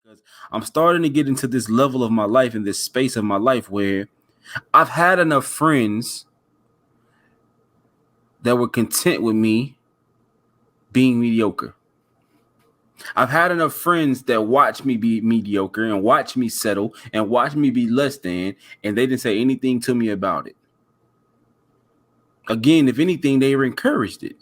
Because I'm starting to get into this level of my life, in this space of my life where I've had enough friends that were content with me being mediocre. I've had enough friends that watch me be mediocre and watch me settle and watch me be less than, and they didn't say anything to me about it. Again, if anything, they were encouraged it.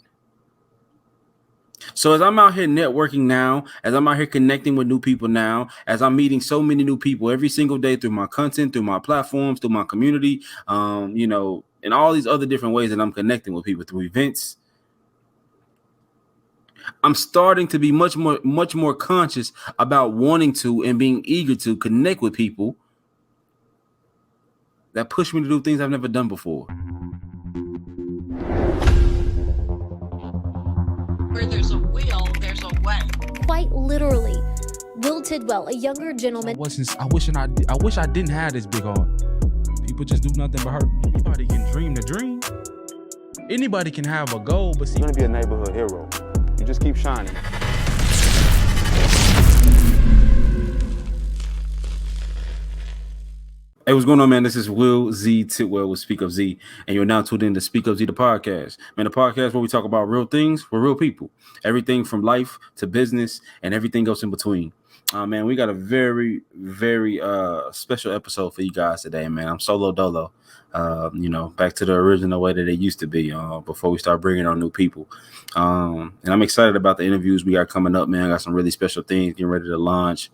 So as I'm out here networking now, as I'm out here connecting with new people now, as I'm meeting so many new people every single day through my content, through my platforms, through my community, and all these other different ways that I'm connecting with people through events, I'm starting to be much more conscious about wanting to and being eager to connect with people that push me to do things I've never done before. Where there's a will, there's a way. Quite literally, Will Tidwell, a younger gentleman. I wish I didn't have this big heart. People just do nothing but hurt me. Anybody can dream the dream. Anybody can have a goal, but see, you're gonna be a neighborhood hero. You just keep shining. Hey, what's going on, man? This is Will Z Tidwell with SpeakUPZee, and you're now tuned in to SpeakUPZee, the podcast. Man, the podcast where we talk about real things with real people. Everything from life to business and everything else in between. Man, we got a very, very special episode for you guys today, man. I'm solo dolo. Back to the original way that it used to be before we start bringing on new people. And I'm excited about the interviews we got coming up, man. I got some really special things getting ready to launch.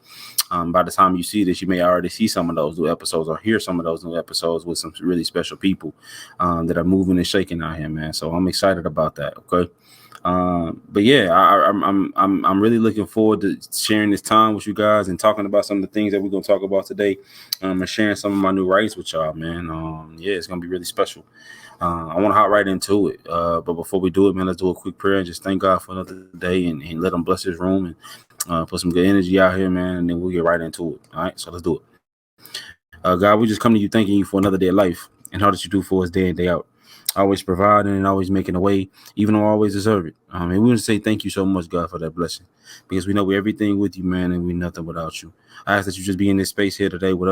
By the time you see this, you may already see some of those new episodes or hear some of those new episodes with some really special people that are moving and shaking out here, man. So I'm excited about that. Okay. But yeah, I'm really looking forward to sharing this time with you guys and talking about some of the things that we're gonna talk about today. And sharing some of my new writings with y'all, man. Yeah, it's gonna be really special. I want to hop right into it. But before we do it, man, let's do a quick prayer and just thank God for another day and let him bless his room and put some good energy out here, man. And then we'll get right into it. All right, so let's do it. God, we just come to you thanking you for another day of life and all that you do for us day in, day out. Always providing and always making a way, even though I always deserve it. And we want to say thank you so much, God, for that blessing, because we know we're everything with you, man, and we're nothing without you. I ask that you just be in this space here today with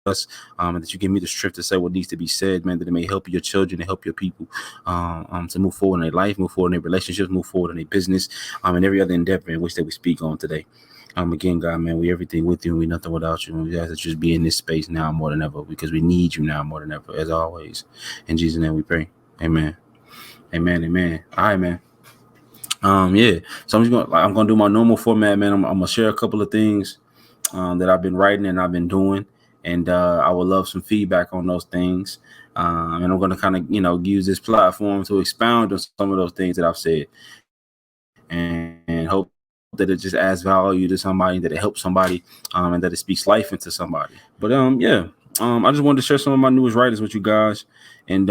us, and that you give me the strength to say what needs to be said, man, that it may help your children and help your people to move forward in their life, move forward in their relationships, move forward in their business, and every other endeavor in which that we speak on today. Again, God, man, we everything with you and we nothing without you. And we ask that you just be in this space now more than ever, because we need you now more than ever, as always. In Jesus' name we pray. Amen. Amen. Amen. All right, man. Yeah. So I'm gonna do my normal format, man. I'm gonna share a couple of things that I've been writing and I've been doing, and I would love some feedback on those things. And I'm gonna kind of use this platform to expound on some of those things that I've said, and hope that it just adds value to somebody, that it helps somebody, and that it speaks life into somebody. But I just wanted to share some of my newest writers with you guys, and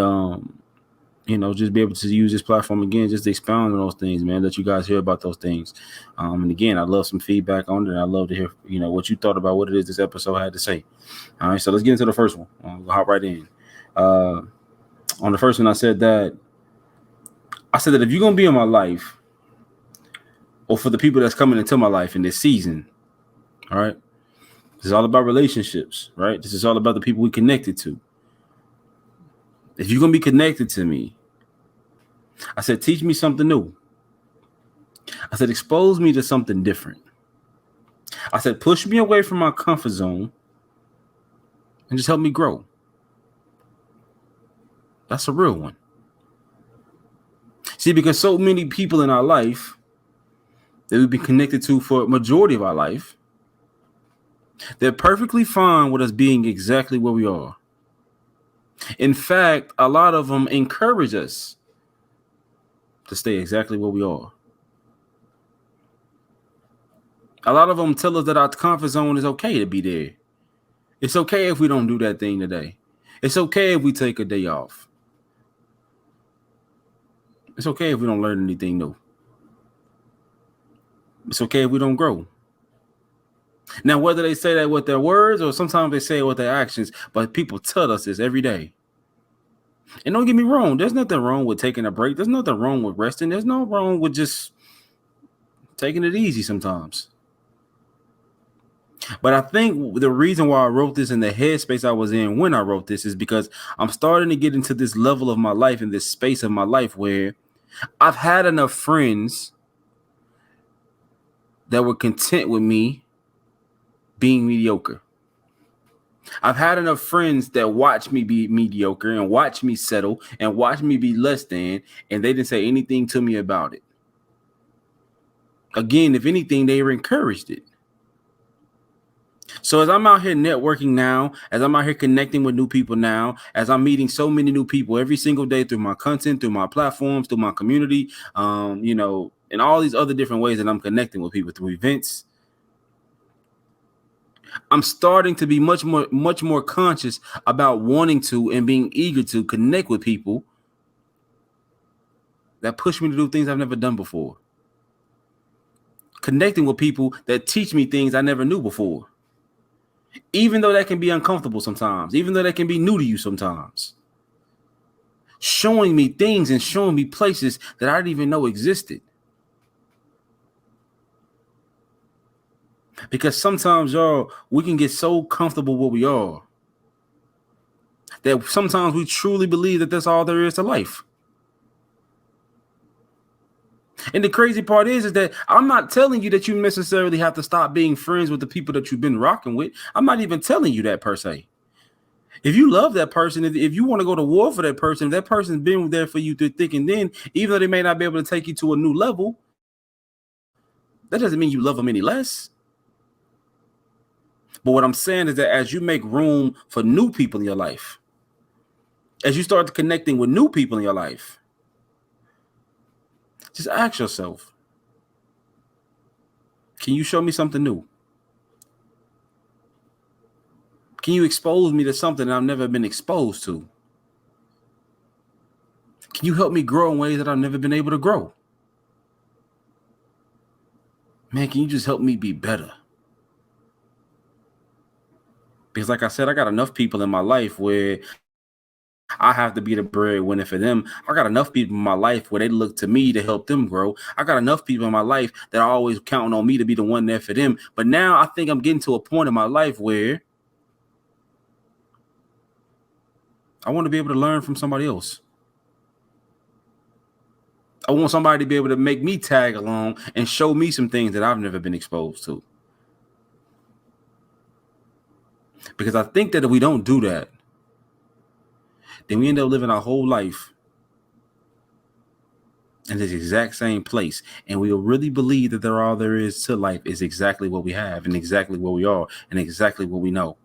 just be able to use this platform again, just to expound on those things, man. Let you guys hear about those things. And again, I'd love some feedback on it. And I'd love to hear, what you thought about what it is this episode had to say. All right, so let's get into the first one. We'll hop right in. On the first one, I said that if you're gonna be in my life, or for the people that's coming into my life in this season, all right, this is all about relationships, right? This is all about the people we connected to. If you're going to be connected to me, I said, teach me something new. I said, expose me to something different. I said, push me away from my comfort zone and just help me grow. That's a real one. See, because so many people in our life that we've been connected to for a majority of our life, they're perfectly fine with us being exactly where we are. In fact, a lot of them encourage us to stay exactly where we are. A lot of them tell us that our comfort zone is okay to be there. It's okay if we don't do that thing today. It's okay if we take a day off. It's okay if we don't learn anything new. It's okay if we don't grow. Now, whether they say that with their words or sometimes they say it with their actions, but people tell us this every day. And don't get me wrong, there's nothing wrong with taking a break. There's nothing wrong with resting. There's no wrong with just taking it easy sometimes. But I think the reason why I wrote this in the headspace I was in when I wrote this is because I'm starting to get into this level of my life, in this space of my life where I've had enough friends that were content with me being mediocre. I've had enough friends that watch me be mediocre and watch me settle and watch me be less than, and they didn't say anything to me about it. Again, if anything, they encouraged it. So as I'm out here networking now, as I'm out here connecting with new people now, as I'm meeting so many new people every single day through my content, through my platforms, through my community, and all these other different ways that I'm connecting with people through events, I'm starting to be much more conscious about wanting to and being eager to connect with people that push me to do things I've never done before. Connecting with people that teach me things I never knew before. Even though that can be uncomfortable sometimes, even though that can be new to you sometimes. Showing me things and showing me places that I didn't even know existed. Because sometimes, y'all, we can get so comfortable where we are that sometimes we truly believe that that's all there is to life. And the crazy part is that I'm not telling you that you necessarily have to stop being friends with the people that you've been rocking with. I'm not even telling you that per se. If you love that person, if you want to go to war for that person, if that person's been there for you through thick and thin, even though they may not be able to take you to a new level, that doesn't mean you love them any less. But what I'm saying is that as you make room for new people in your life, as you start connecting with new people in your life, just ask yourself, can you show me something new? Can you expose me to something that I've never been exposed to? Can you help me grow in ways that I've never been able to grow? Man, can you just help me be better? Because like I said, I got enough people in my life where I have to be the breadwinner for them. I got enough people in my life where they look to me to help them grow. I got enough people in my life that are always counting on me to be the one there for them. But now I think I'm getting to a point in my life where I want to be able to learn from somebody else. I want somebody to be able to make me tag along and show me some things that I've never been exposed to. Because I think that if we don't do that, then we end up living our whole life in this exact same place. And we'll really believe that all there is to life is exactly what we have and exactly what we are and exactly what we know.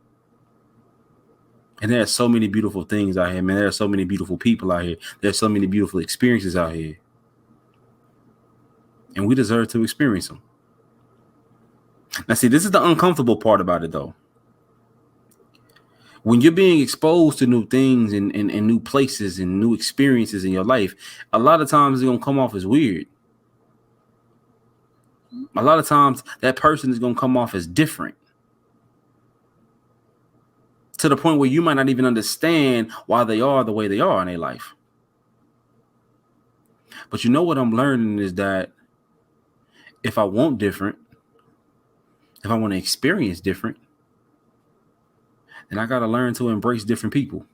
And there are so many beautiful things out here, man. There are so many beautiful people out here. There's so many beautiful experiences out here. And we deserve to experience them. Now, see, this is the uncomfortable part about it, though. When you're being exposed to new things and new places and new experiences in your life, a lot of times it's going to come off as weird. A lot of times that person is going to come off as different, to the point where you might not even understand why they are the way they are in their life. But you know what I'm learning is that if I want different, if I want to experience different, then I got to learn to embrace different people.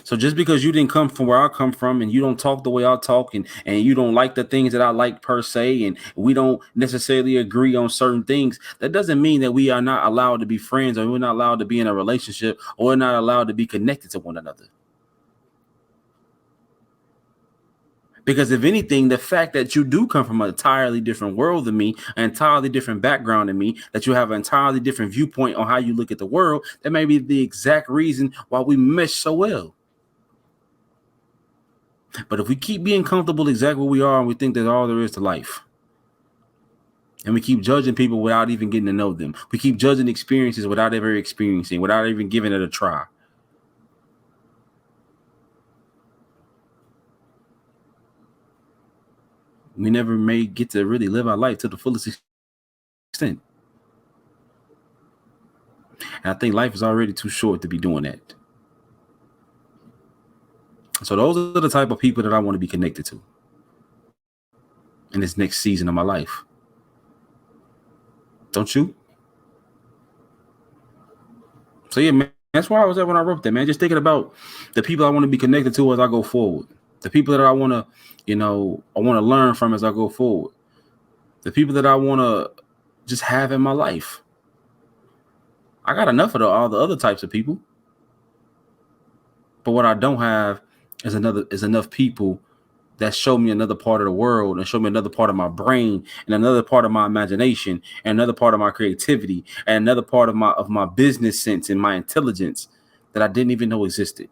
So just because you didn't come from where I come from and you don't talk the way I talk and you don't like the things that I like per se, and we don't necessarily agree on certain things, that doesn't mean that we are not allowed to be friends, or we're not allowed to be in a relationship, or we're not allowed to be connected to one another. Because if anything, the fact that you do come from an entirely different world than me, an entirely different background than me, that you have an entirely different viewpoint on how you look at the world, that may be the exact reason why we mesh so well. But if we keep being comfortable exactly where we are and we think that's all there is to life, and we keep judging people without even getting to know them, we keep judging experiences without ever experiencing, without even giving it a try, we never may get to really live our life to the fullest extent. And I think life is already too short to be doing that. So those are the type of people that I want to be connected to in this next season of my life. Don't you? So yeah, man, that's where I was at when I wrote that, man. Just thinking about the people I want to be connected to as I go forward. The people that I want to, I want to learn from as I go forward. The people that I want to just have in my life. I got enough of all the other types of people. But what I don't have is enough people that show me another part of the world and show me another part of my brain and another part of my imagination and another part of my creativity and another part of my business sense and my intelligence that I didn't even know existed.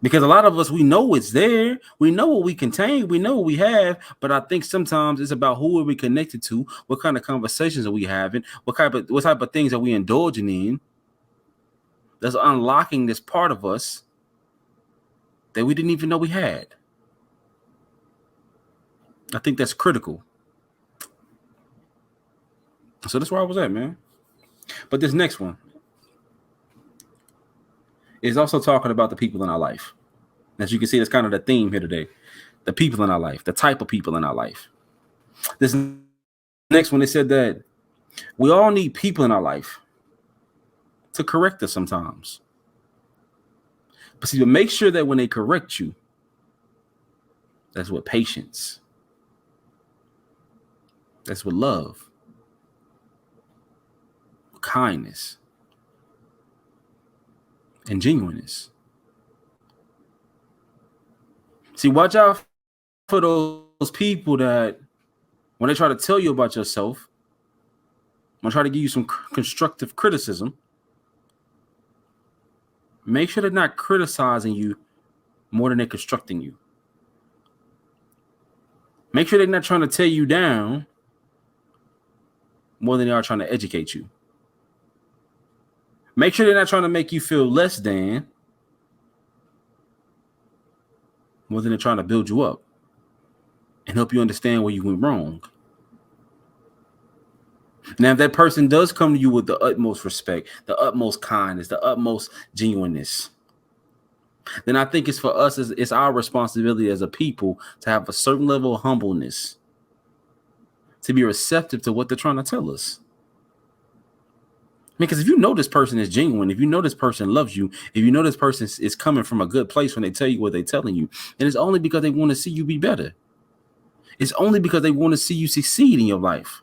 Because a lot of us, we know it's there. We know what we contain. We know what we have. But I think sometimes it's about who are we connected to, what kind of conversations are we having, what type of things are we indulging in that's unlocking this part of us that we didn't even know we had. I think that's critical. So that's where I was at, man. But this next one is also talking about the people in our life. As you can see, that's kind of the theme here today. The people in our life, the type of people in our life. This next one, they said that we all need people in our life to correct us sometimes. But see, but make sure that when they correct you, that's with patience. That's with love, kindness, and genuineness. See, watch out for those people that when they try to tell you about yourself, when they try to give you some constructive criticism, make sure they're not criticizing you more than they're constructing you. Make sure they're not trying to tear you down more than they are trying to educate you. Make sure they're not trying to make you feel less than more than they're trying to build you up and help you understand where you went wrong. Now, if that person does come to you with the utmost respect, the utmost kindness, the utmost genuineness, then I think it's for us, it's our responsibility as a people to have a certain level of humbleness, to be receptive to what they're trying to tell us. Because if you know this person is genuine, if you know this person loves you, if you know this person is coming from a good place when they tell you what they're telling you, then it's only because they want to see you be better. It's only because they want to see you succeed in your life.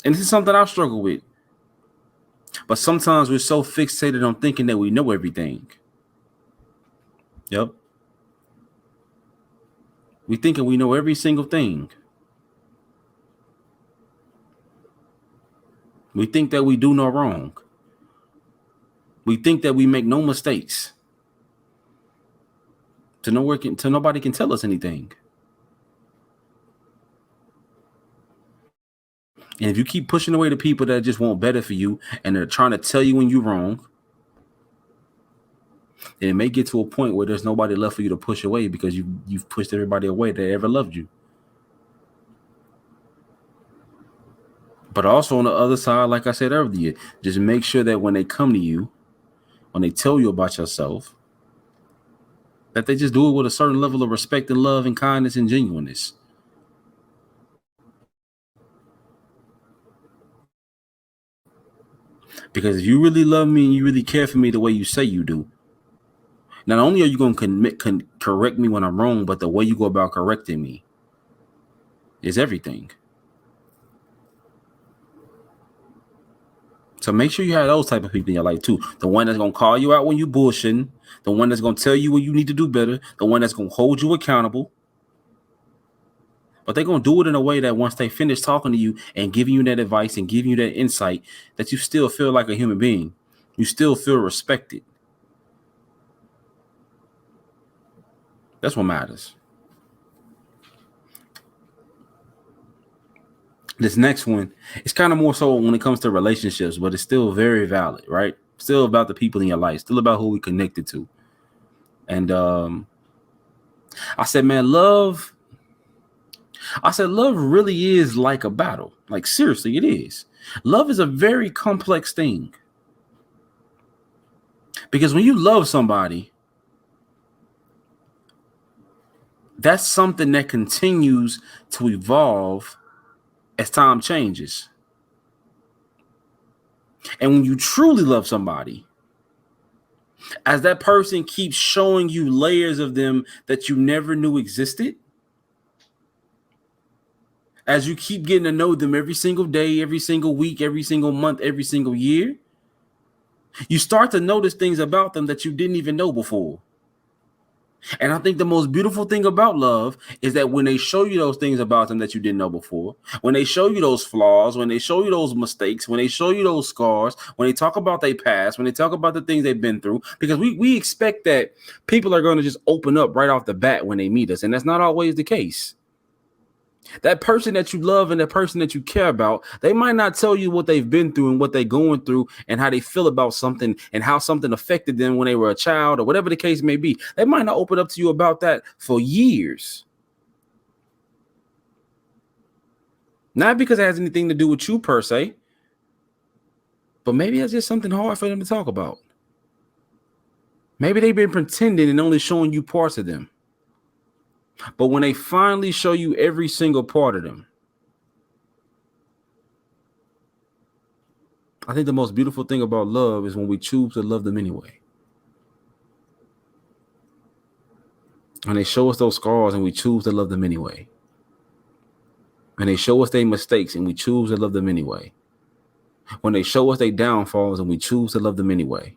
And this is something I struggle with. But sometimes we're so fixated on thinking that we know everything. Yep. We thinking we know every single thing. We think that we do no wrong. We think that we make no mistakes. Nobody can tell us anything. And if you keep pushing away the people that just want better for you and they're trying to tell you when you're wrong, then it may get to a point where there's nobody left for you to push away because you've pushed everybody away that ever loved you. But also on the other side, like I said earlier, just make sure that when they come to you, when they tell you about yourself, that they just do it with a certain level of respect and love and kindness and genuineness. Because if you really love me and you really care for me the way you say you do, not only are you going to correct me when I'm wrong, but the way you go about correcting me is everything. So make sure you have those type of people in your life too. The one that's going to call you out when you bullshitting, the one that's going to tell you what you need to do better, the one that's going to hold you accountable. But they're going to do it in a way that once they finish talking to you and giving you that advice and giving you that insight, that you still feel like a human being. You still feel respected. That's what matters. This next one, it's kind of more so when it comes to relationships, but it's still very valid, right? Still about the people in your life, still about who we connected to. And I said, man, love really is like a battle. Like, seriously, it is. Love is a very complex thing. Because when you love somebody, that's something that continues to evolve as time changes. And when you truly love somebody, as that person keeps showing you layers of them that you never knew existed, as you keep getting to know them every single day, every single week, every single month, every single year, you start to notice things about them that you didn't even know before. And I think the most beautiful thing about love is that when they show you those things about them that you didn't know before, when they show you those flaws, when they show you those mistakes, when they show you those scars, when they talk about their past, when they talk about the things they've been through, because we expect that people are going to just open up right off the bat when they meet us. And that's not always the case. That person that you love and that person that you care about, they might not tell you what they've been through and what they're going through and how they feel about something and how something affected them when they were a child or whatever the case may be. They might not open up to you about that for years. Not because it has anything to do with you per se, but maybe it's just something hard for them to talk about. Maybe they've been pretending and only showing you parts of them. But when they finally show you every single part of them, I think the most beautiful thing about love is when we choose to love them anyway. And they show us those scars and we choose to love them anyway. And they show us their mistakes and we choose to love them anyway. When they show us their downfalls and we choose to love them anyway.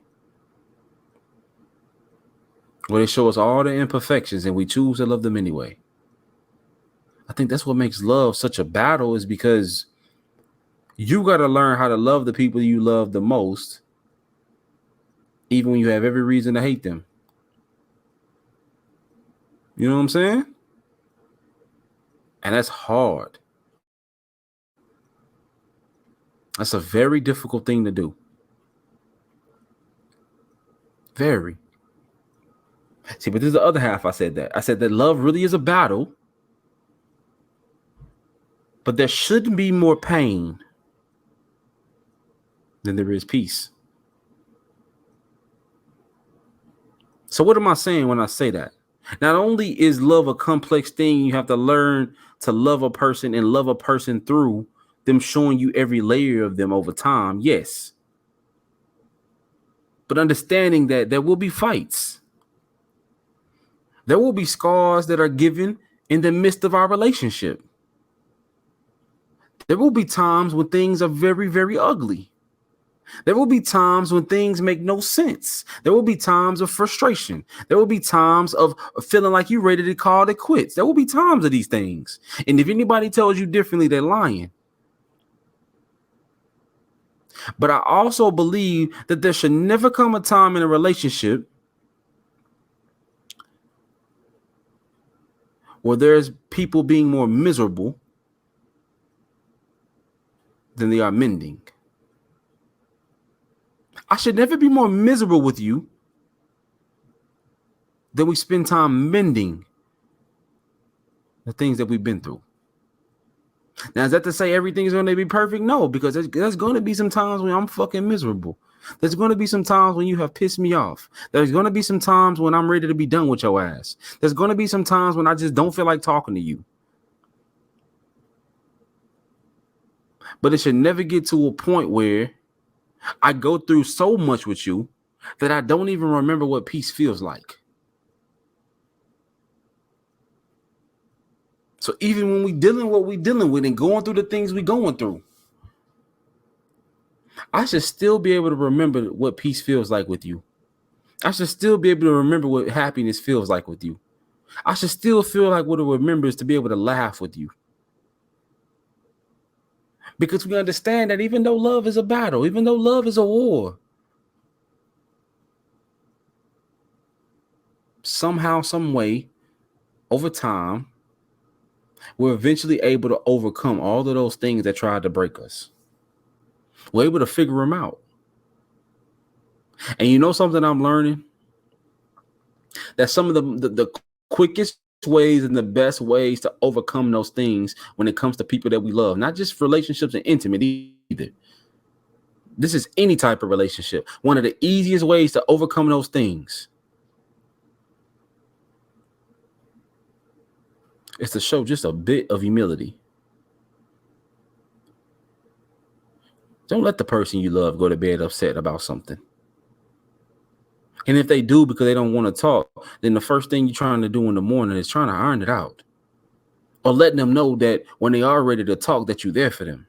When they show us all the imperfections and we choose to love them anyway. I think that's what makes love such a battle, is because you got to learn how to love the people you love the most, even when you have every reason to hate them. You know what I'm saying? And that's hard. That's a very difficult thing to do. Very. See, but this is the other half. I said that love really is a battle, but there shouldn't be more pain than there is peace. So what am I saying when I say that? Not only is love a complex thing, you have to learn to love a person and love a person through them showing you every layer of them over time. Yes. But understanding that there will be fights. There will be scars that are given in the midst of our relationship. There will be times when things are very, very ugly. There will be times when things make no sense. There will be times of frustration. There will be times of feeling like you're ready to call it quits. There will be times of these things. And if anybody tells you differently, they're lying. But I also believe that there should never come a time in a relationship where there's people being more miserable than they are mending. I should never be more miserable with you than we spend time mending the things that we've been through. Now, is that to say everything's going to be perfect? No, because there's going to be some times when I'm fucking miserable. There's going to be some times when you have pissed me off. There's going to be some times when I'm ready to be done with your ass. There's going to be some times when I just don't feel like talking to you. But it should never get to a point where I go through so much with you that I don't even remember what peace feels like. So even when we dealing with what we dealing with and going through the things we going through, I should still be able to remember what peace feels like with you. I should still be able to remember what happiness feels like with you. I should still feel like what it remembers to be able to laugh with you. Because we understand that even though love is a battle, even though love is a war, somehow, some way, over time, we're eventually able to overcome all of those things that tried to break us. We're able to figure them out. And you know something I'm learning? That some of the quickest ways and the best ways to overcome those things when it comes to people that we love, not just relationships and intimate either. This is any type of relationship. One of the easiest ways to overcome those things is to show just a bit of humility. Don't let the person you love go to bed upset about something. And if they do because they don't want to talk, then the first thing you're trying to do in the morning is trying to iron it out. Or letting them know that when they are ready to talk, that you're there for them.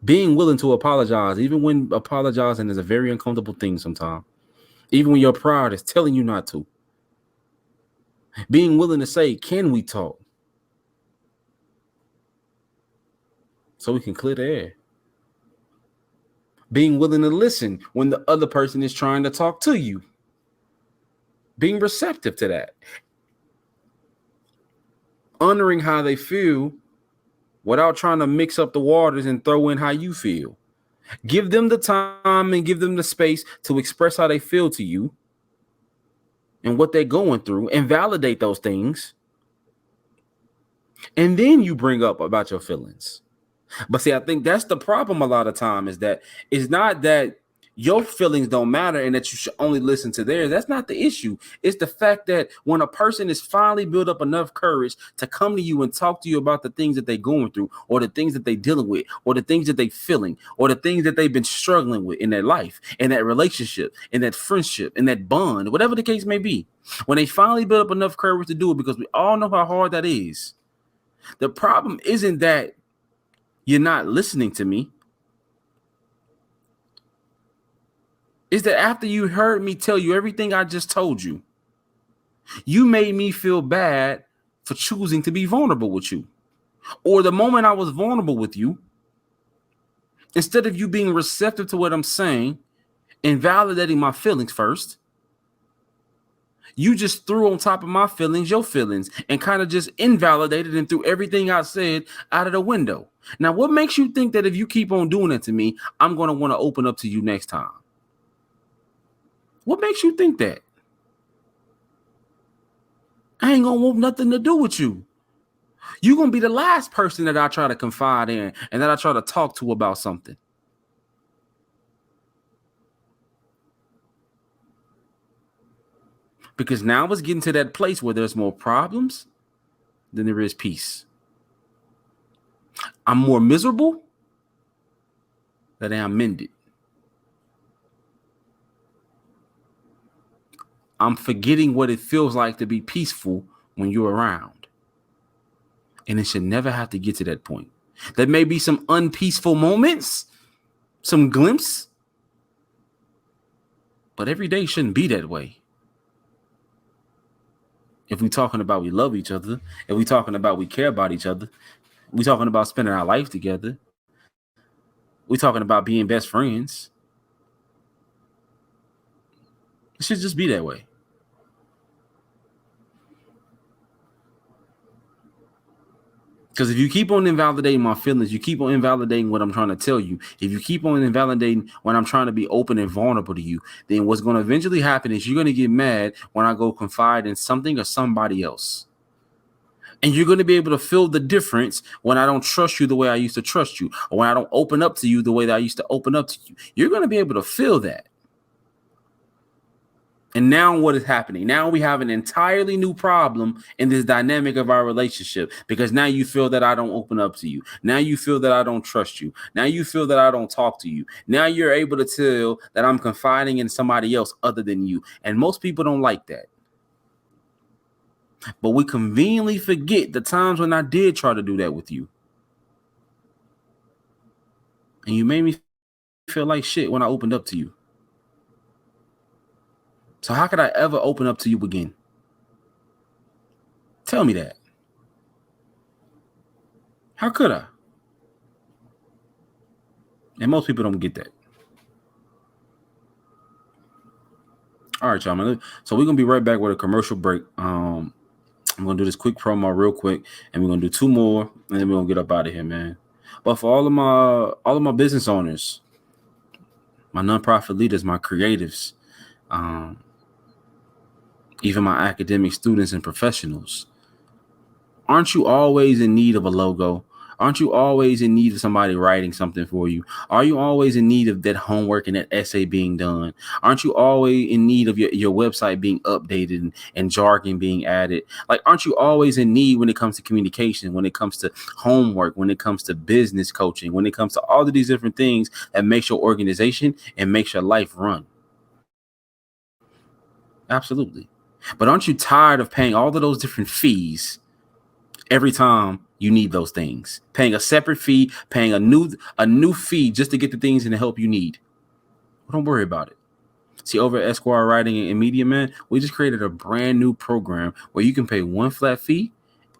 Being willing to apologize, even when apologizing is a very uncomfortable thing sometimes. Even when your pride is telling you not to. Being willing to say, can we talk? So we can clear the air. Being willing to listen when the other person is trying to talk to you. Being receptive to that. Honoring how they feel without trying to mix up the waters and throw in how you feel. Give them the time and give them the space to express how they feel to you and what they're going through, and validate those things. And then you bring up about your feelings. But see, I think that's the problem a lot of time, is that it's not that your feelings don't matter and that you should only listen to theirs. That's not the issue. It's the fact that when a person is finally built up enough courage to come to you and talk to you about the things that they're going through, or the things that they're dealing with, or the things that they're feeling, or the things that they've been struggling with in their life, in that relationship, in that friendship, in that bond, whatever the case may be, when they finally build up enough courage to do it, because we all know how hard that is. The problem isn't that you're not listening to me. Is that after you heard me tell you everything I just told you, you made me feel bad for choosing to be vulnerable with you. Or the moment I was vulnerable with you, instead of you being receptive to what I'm saying and validating my feelings first, you just threw on top of my feelings your feelings and kind of just invalidated and threw everything I said out of the window. Now, what makes you think that if you keep on doing it to me, I'm going to want to open up to you next time? What makes you think that? I ain't going to want nothing to do with you. You're going to be the last person that I try to confide in and that I try to talk to about something. Because now it's getting to that place where there's more problems than there is peace. I'm more miserable than I'm mended. I'm forgetting what it feels like to be peaceful when you're around. And it should never have to get to that point. There may be some unpeaceful moments, some glimpses, but every day shouldn't be that way. If we're talking about we love each other, if we're talking about we care about each other, we're talking about spending our life together, we're talking about being best friends, it should just be that way. Because if you keep on invalidating my feelings, you keep on invalidating what I'm trying to tell you, if you keep on invalidating when I'm trying to be open and vulnerable to you, then what's going to eventually happen is you're going to get mad when I go confide in something or somebody else. And you're going to be able to feel the difference when I don't trust you the way I used to trust you, or when I don't open up to you the way that I used to open up to you. You're going to be able to feel that. And now what is happening? Now we have an entirely new problem in this dynamic of our relationship, because now you feel that I don't open up to you. Now you feel that I don't trust you. Now you feel that I don't talk to you. Now you're able to tell that I'm confiding in somebody else other than you. And most people don't like that. But we conveniently forget the times when I did try to do that with you. And you made me feel like shit when I opened up to you. So how could I ever open up to you again? Tell me that. How could I? And most people don't get that. All right, y'all, man. So we're going to be right back with a commercial break. I'm going to do this quick promo real quick, and we're going to do 2 more, and then we're going to get up out of here, man. But for all of my business owners, my nonprofit leaders, my creatives, even my academic students and professionals, aren't you always in need of a logo? Aren't you always in need of somebody writing something for you? Are you always in need of that homework and that essay being done? Aren't you always in need of your website being updated and jargon being added? Like, aren't you always in need when it comes to communication, when it comes to homework, when it comes to business coaching, when it comes to all of these different things that makes your organization and makes your life run? Absolutely. But aren't you tired of paying all of those different fees every time you need those things? Paying a separate fee, paying a new fee just to get the things and the help you need. Well, don't worry about it. See, over at Esquire Writing and Media, man, we just created a brand new program where you can pay one flat fee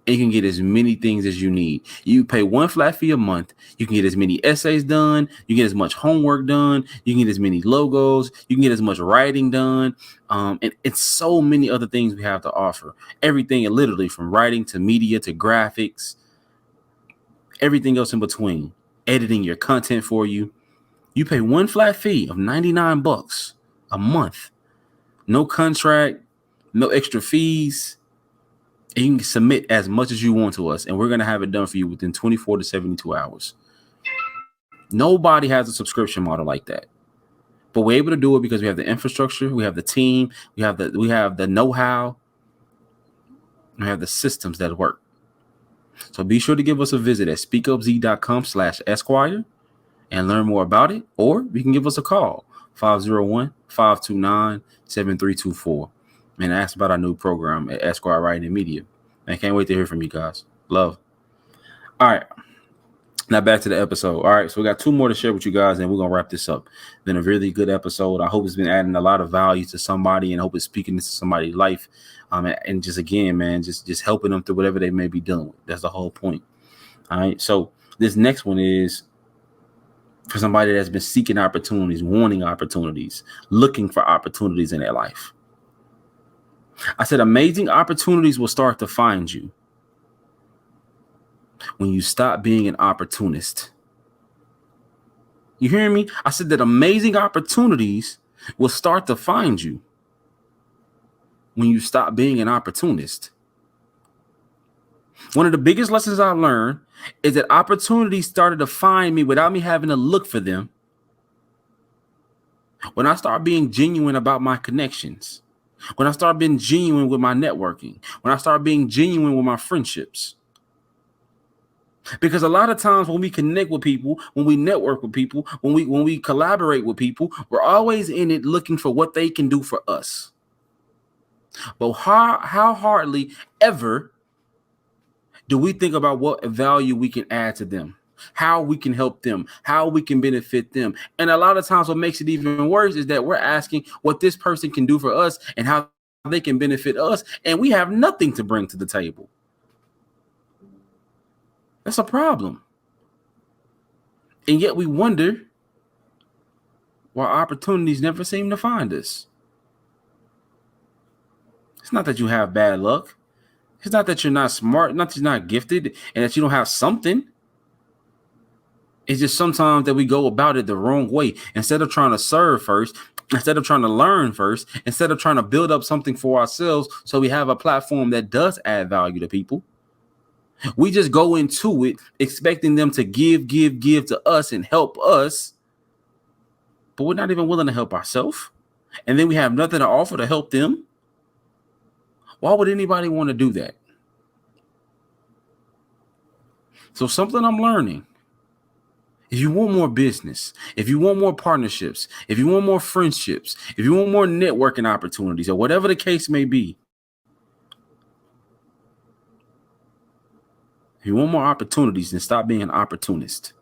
and you can get as many things as you need. You pay one flat fee a month. You can get as many essays done. You get as much homework done. You can get as many logos. You can get as much writing done. And it's so many other things we have to offer. Everything, literally from writing to media to graphics, everything else in between. Editing your content for you. You pay one flat fee of $99 a month. No contract, no extra fees. And you can submit as much as you want to us, and we're going to have it done for you within 24 to 72 hours. Nobody has a subscription model like that, but we're able to do it because we have the infrastructure, we have the team, we have the know-how, we have the systems that work. So be sure to give us a visit at speakupzee.com/Esquire and learn more about it, or you can give us a call 501-529-7324. And ask about our new program at Esquire Writing and Media. I can't wait to hear from you guys. Love. All right. Now back to the episode. All right. So we got 2 more to share with you guys, and we're going to wrap this up. Been a really good episode. I hope it's been adding a lot of value to somebody, and hope it's speaking into somebody's life. And just, again, man, just helping them through whatever they may be dealing with. That's the whole point. All right. So this next one is for somebody that's been seeking opportunities, wanting opportunities, looking for opportunities in their life. I said amazing opportunities will start to find you when you stop being an opportunist. You hearing me? I said that amazing opportunities will start to find you when you stop being an opportunist. One of the biggest lessons I learned is that opportunities started to find me without me having to look for them when I start being genuine about my connections. When I start being genuine with my networking, when I start being genuine with my friendships. Because a lot of times when we connect with people, when we network with people, when we collaborate with people, we're always in it looking for what they can do for us. But how hardly ever do we think about what value we can add to them, how we can help them, how we can benefit them. And a lot of times what makes it even worse is that we're asking what this person can do for us and how they can benefit us, and we have nothing to bring to the table. That's a problem. And yet we wonder why opportunities never seem to find us. It's not that you have bad luck. It's not that you're not smart, not that you're not gifted, and that you don't have something. It's just sometimes that we go about it the wrong way. Instead of trying to serve first, instead of trying to learn first, instead of trying to build up something for ourselves so we have a platform that does add value to people, we just go into it expecting them to give to us and help us, but we're not even willing to help ourselves. And then we have nothing to offer to help them. Why would anybody want to do that? So something I'm learning. If you want more business, if you want more partnerships, if you want more friendships, if you want more networking opportunities, or whatever the case may be, if you want more opportunities, then stop being an opportunist.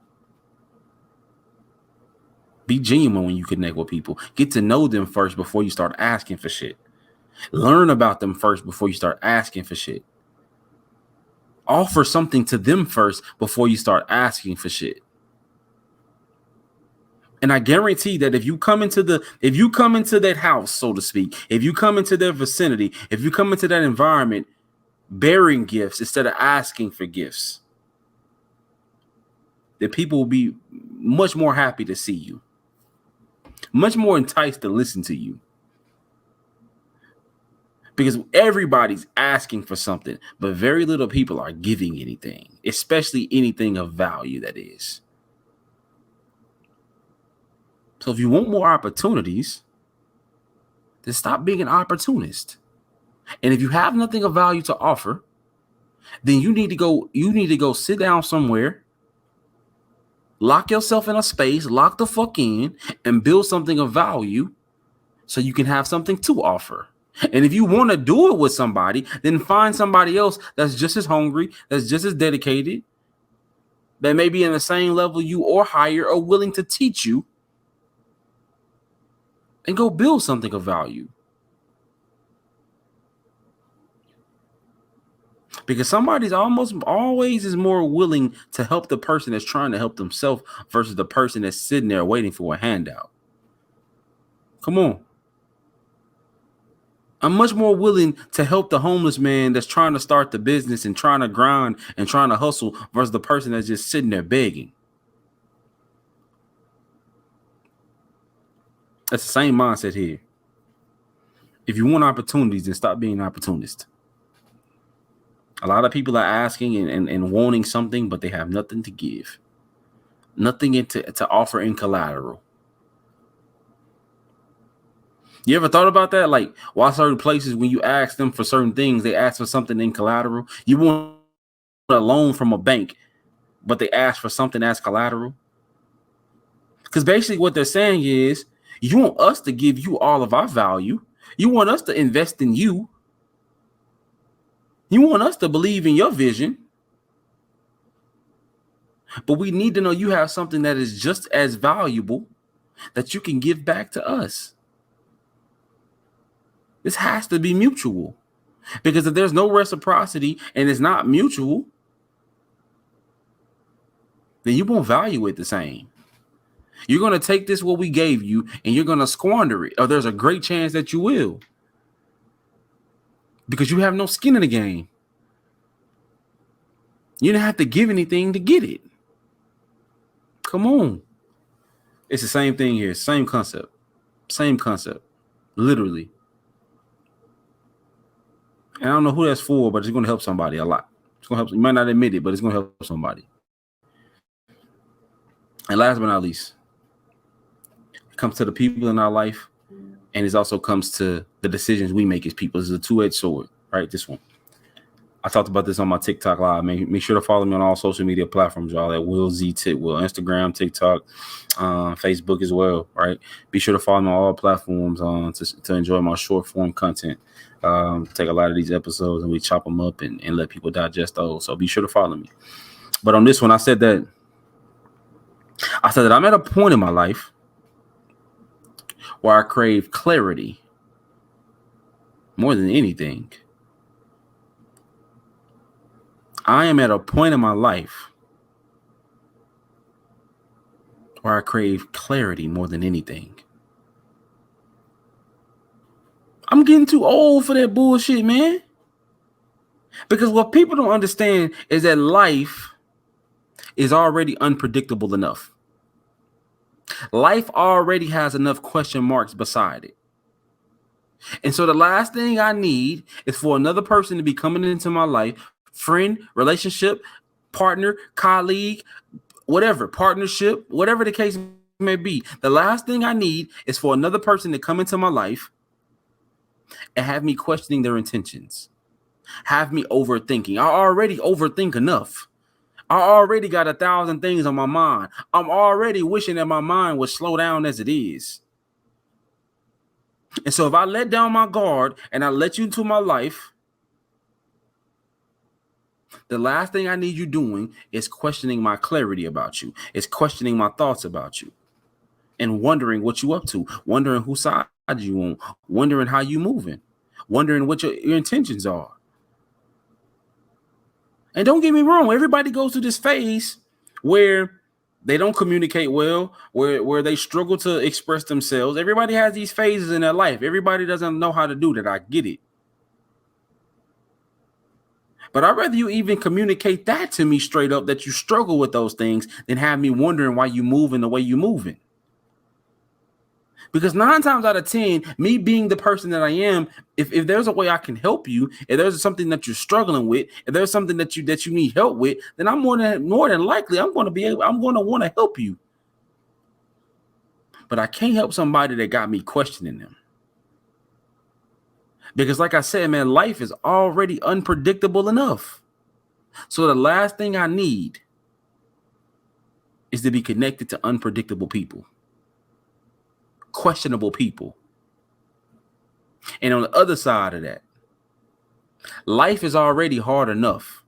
Be genuine when you connect with people. Get to know them first before you start asking for shit. Learn about them first before you start asking for shit. Offer something to them first before you start asking for shit. And I guarantee that if you come into that house, so to speak, if you come into their vicinity, if you come into that environment bearing gifts instead of asking for gifts, that people will be much more happy to see you, much more enticed to listen to you. Because everybody's asking for something, but very little people are giving anything, especially anything of value, that is. So if you want more opportunities, then stop being an opportunist. And if you have nothing of value to offer, then you need to go sit down somewhere, lock yourself in a space, lock the fuck in, and build something of value so you can have something to offer. And if you want to do it with somebody, then find somebody else that's just as hungry, that's just as dedicated, that may be in the same level you or higher, or willing to teach you, and go build something of value. Because somebody's almost always is more willing to help the person that's trying to help themselves versus the person that's sitting there waiting for a handout. Come on. I'm much more willing to help the homeless man that's trying to start the business and trying to grind and trying to hustle versus the person that's just sitting there begging. That's the same mindset here. If you want opportunities, then stop being an opportunist. A lot of people are asking and wanting something, but they have nothing to give. Nothing to offer in collateral. You ever thought about that? Like, why certain places, when you ask them for certain things, they ask for something in collateral? You want a loan from a bank, but they ask for something as collateral? Because basically what they're saying is, you want us to give you all of our value. You want us to invest in you. You want us to believe in your vision. But we need to know you have something that is just as valuable that you can give back to us. This has to be mutual. Because if there's no reciprocity and it's not mutual, then you won't value it the same. You're going to take this, what we gave you, and you're going to squander it. Or there's a great chance that you will. Because you have no skin in the game. You don't have to give anything to get it. Come on. It's the same thing here. Same concept. Same concept. Literally. And I don't know who that's for, but it's going to help somebody a lot. It's going to help. You might not admit it, but it's going to help somebody. And last but not least, it comes to the people in our life, and it also comes to the decisions we make as people. This is a two-edged sword, right? This one. I talked about this on my TikTok live. Make sure to follow me on all social media platforms, y'all, at Will Z Titwell, Instagram, TikTok, Facebook as well, right? Be sure to follow me on all platforms to enjoy my short form content. Take a lot of these episodes and we chop them up and let people digest those. So be sure to follow me. But on this one, I said that I'm at a point in my life where I crave clarity more than anything. I am at a point in my life where I crave clarity more than anything. I'm getting too old for that bullshit, man. Because what people don't understand is that life is already unpredictable enough. Life already has enough question marks beside it. And so the last thing I need is for another person to be coming into my life, friend, relationship, partner, colleague, whatever, partnership, whatever the case may be. The last thing I need is for another person to come into my life and have me questioning their intentions, have me overthinking. I already overthink enough. I already got 1,000 things on my mind. I'm already wishing that my mind would slow down as it is. And so if I let down my guard and I let you into my life, the last thing I need you doing is questioning my clarity about you. It's questioning my thoughts about you and wondering what you up to, wondering whose side you on, wondering how you moving, wondering what your intentions are. And don't get me wrong, everybody goes through this phase where they don't communicate well, where they struggle to express themselves. Everybody has these phases in their life. Everybody doesn't know how to do that. I get it. But I'd rather you even communicate that to me straight up, that you struggle with those things, than have me wondering why you moving the way you moving. Because 9 times out of 10, me being the person that I am, if there's a way I can help you, if there's something that you're struggling with, if there's something that you need help with, then I'm more than likely I'm going to want to help you. But I can't help somebody that got me questioning them. Because like I said, man, life is already unpredictable enough. So the last thing I need is to be connected to unpredictable people. Questionable people. And on the other side of that, life is already hard enough.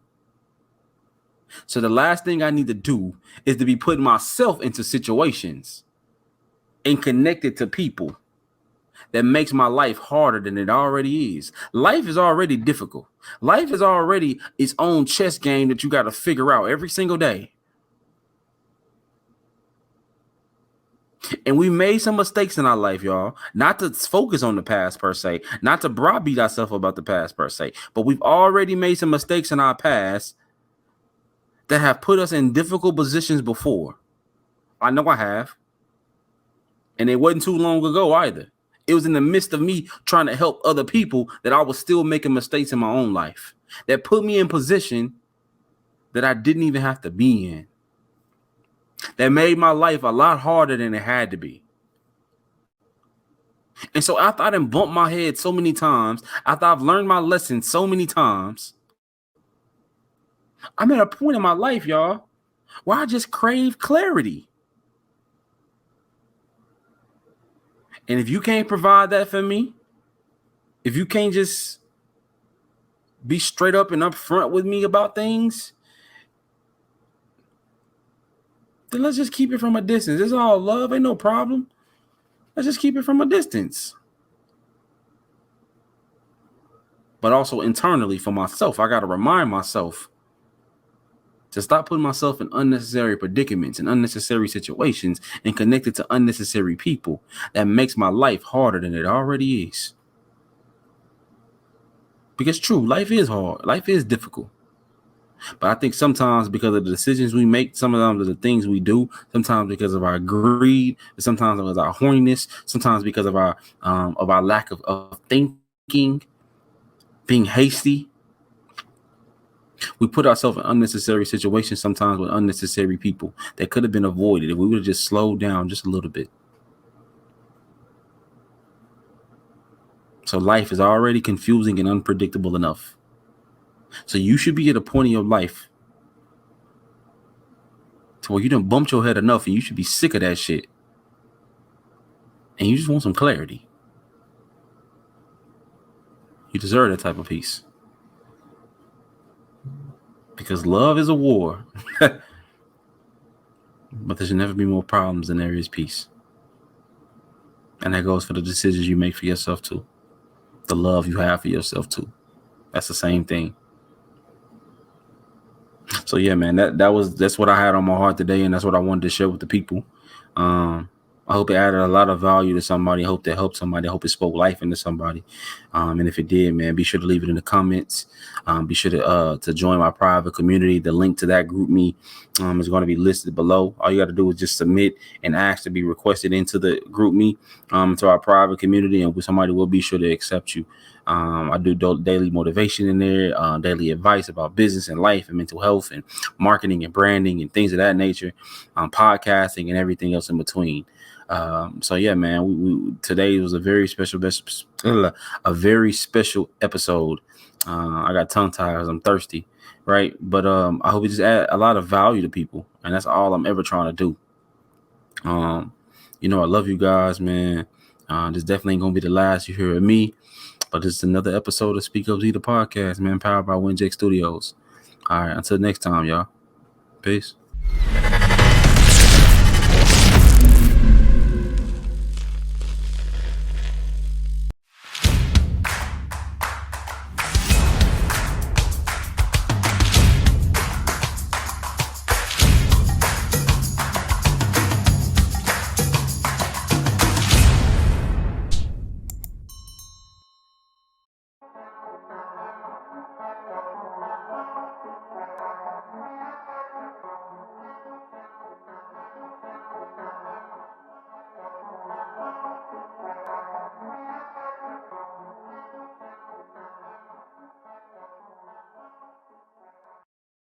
So the last thing I need to do is to be putting myself into situations and connected to people that makes my life harder than it already is. Life is already difficult. Life is already its own chess game that you got to figure out every single day. And we made some mistakes in our life, y'all. Not to focus on the past per se, not to browbeat ourselves about the past per se, but we've already made some mistakes in our past that have put us in difficult positions before. I know I have. And it wasn't too long ago either. It was in the midst of me trying to help other people that I was still making mistakes in my own life that put me in position that I didn't even have to be in. That made my life a lot harder than it had to be. And so after I done bumped my head so many times, after I've learned my lesson so many times, I'm at a point in my life, y'all, where I just crave clarity. And if you can't provide that for me, if you can't just be straight up and upfront with me about things, then let's just keep it from a distance. It's all love, ain't no problem. Let's just keep it from a distance. But also internally for myself, I got to remind myself to stop putting myself in unnecessary predicaments and unnecessary situations and connected to unnecessary people that makes my life harder than it already is. Because true, life is hard. Life is difficult. But I think sometimes because of the decisions we make, sometimes of the things we do, sometimes because of our greed, sometimes because of our horniness, sometimes because of our lack of thinking, being hasty, we put ourselves in unnecessary situations sometimes with unnecessary people that could have been avoided if we would have just slowed down just a little bit. So life is already confusing and unpredictable enough. So you should be at a point in your life to where you done bumped your head enough and you should be sick of that shit. And you just want some clarity. You deserve that type of peace. Because love is a war. But there should never be more problems than there is peace. And that goes for the decisions you make for yourself too. The love you have for yourself too. That's the same thing. So yeah, man, that's what I had on my heart today, and that's what I wanted to share with the people. I hope it added a lot of value to somebody. I hope that helped somebody. I hope it spoke life into somebody. And if it did, man, be sure to leave it in the comments. Be sure to join my private community. The link to that group me is going to be listed below. All you got to do is just submit and ask to be requested into the group me, to our private community, and somebody will be sure to accept you. I do daily motivation in there, daily advice about business and life and mental health and marketing and branding and things of that nature, podcasting and everything else in between. So yeah, man, today was a very special episode. I got tongue tied because I'm thirsty, right? But I hope it just add a lot of value to people, and that's all I'm ever trying to do. I love you guys, man. This definitely ain't gonna be the last you hear of me, but this is another episode of SpeakUPZee, the podcast, man, powered by WinJake Studios. All right, until next time, y'all. Peace.